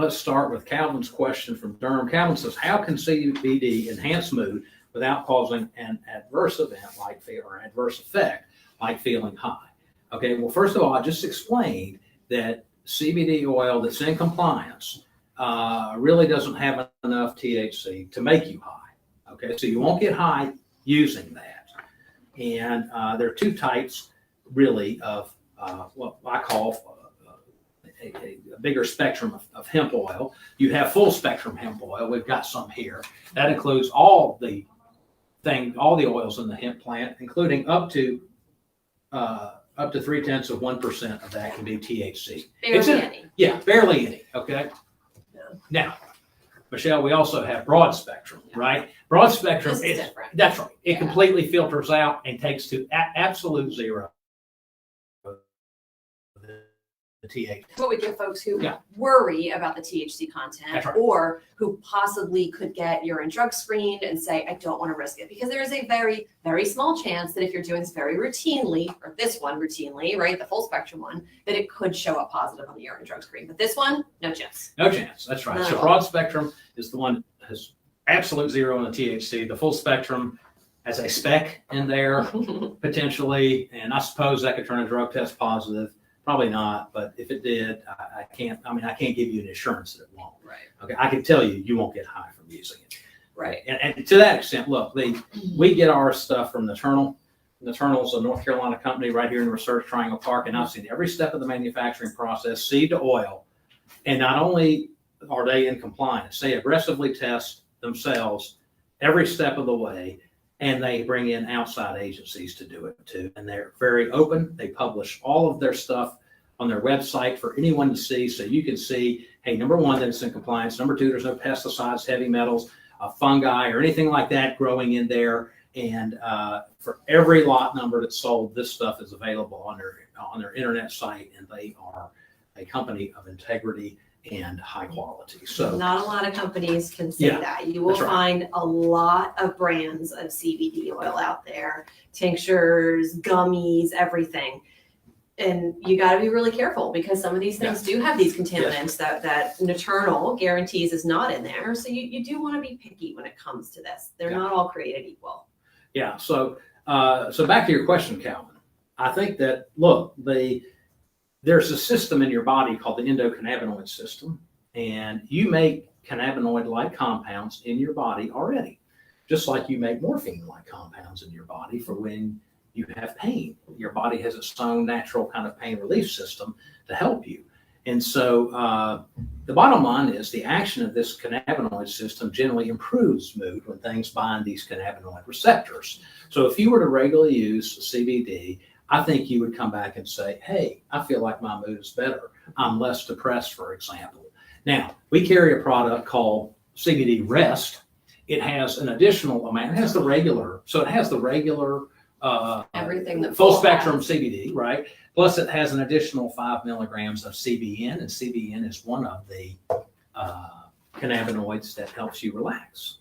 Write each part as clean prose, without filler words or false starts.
let's start with Calvin's question from Durham. Calvin says, how can CBD enhance mood without causing an adverse event or adverse effect like feeling high? Okay, well, first of all, I just explained that CBD oil that's in compliance really doesn't have enough THC to make you high. Okay, so you won't get high using that. And there are two types, really, of what I call a bigger spectrum of hemp oil. You have full spectrum hemp oil. We've got some here. That includes all the oils in the hemp plant, including up to 0.3% of that can be THC. Barely any. Yeah, barely any. Okay. Yeah. Now, Michelle, we also have broad spectrum, right? Broad spectrum is different. That's right. It completely filters out and takes to absolute zero the THC. What we give folks who worry about the THC content, or who possibly could get urine drug screened and say, I don't want to risk it, because there is a very, very small chance that if you're doing this very routinely, or this one routinely, right, the full spectrum one, that it could show up positive on the urine drug screen. But this one, no chance. No chance. That's right. So broad spectrum is the one that has absolute zero in the THC. The full spectrum has a speck in there potentially, and I suppose that could turn a drug test positive. Probably not, but if it did, I can't give you an assurance that it won't. Right. Okay, I can tell you won't get high from using it. Right. And to that extent, look, we get our stuff from Naternal. Naternal's a North Carolina company right here in Research Triangle Park, and I've seen every step of the manufacturing process, seed to oil. And not only are they in compliance, they aggressively test themselves every step of the way. And they bring in outside agencies to do it too. And they're very open. They publish all of their stuff on their website for anyone to see. So you can see, hey, number one, that it's in compliance. Number two, there's no pesticides, heavy metals, fungi, or anything like that growing in there. And for every lot number that's sold, this stuff is available on their internet site. And they are a company of integrity and high quality. So not a lot of companies can say that. You will find a lot of brands of CBD oil out there, tinctures, gummies, everything. And you got to be really careful, because some of these things do have these contaminants that Naternal guarantees is not in there. So you do want to be picky when it comes to this. They're not all created equal. Yeah. So back to your question, Calvin. I think that, look, there's a system in your body called the endocannabinoid system, and you make cannabinoid-like compounds in your body already, just like you make morphine-like compounds in your body for when you have pain. Your body has its own natural kind of pain relief system to help you. And so the bottom line is the action of this cannabinoid system generally improves mood when things bind these cannabinoid receptors. So if you were to regularly use CBD, I think you would come back and say, hey, I feel like my mood is better. I'm less depressed, for example. Now, we carry a product called CBD Rest. It has an additional amount. It has the regular everything that full spectrum CBD, right? Plus it has an additional 5 milligrams of CBN, and CBN is one of the cannabinoids that helps you relax.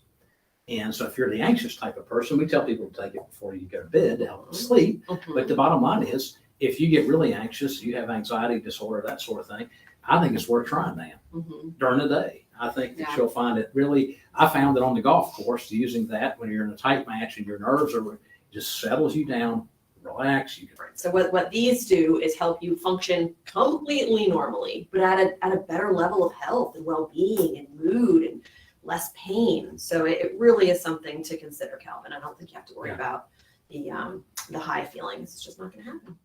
And so if you're the anxious type of person, we tell people to take it before you go to bed to help them sleep. But the bottom line is, if you get really anxious, you have anxiety disorder, that sort of thing, I think it's worth trying that during the day. I think that you'll find it really, I found that on the golf course, using that when you're in a tight match and your nerves are, just settles you down, relax. You can. So what these do is help you function completely normally, but at a better level of health and well-being and mood and less pain. So it really is something to consider, Calvin. I don't think you have to worry about the high feelings. It's just not going to happen.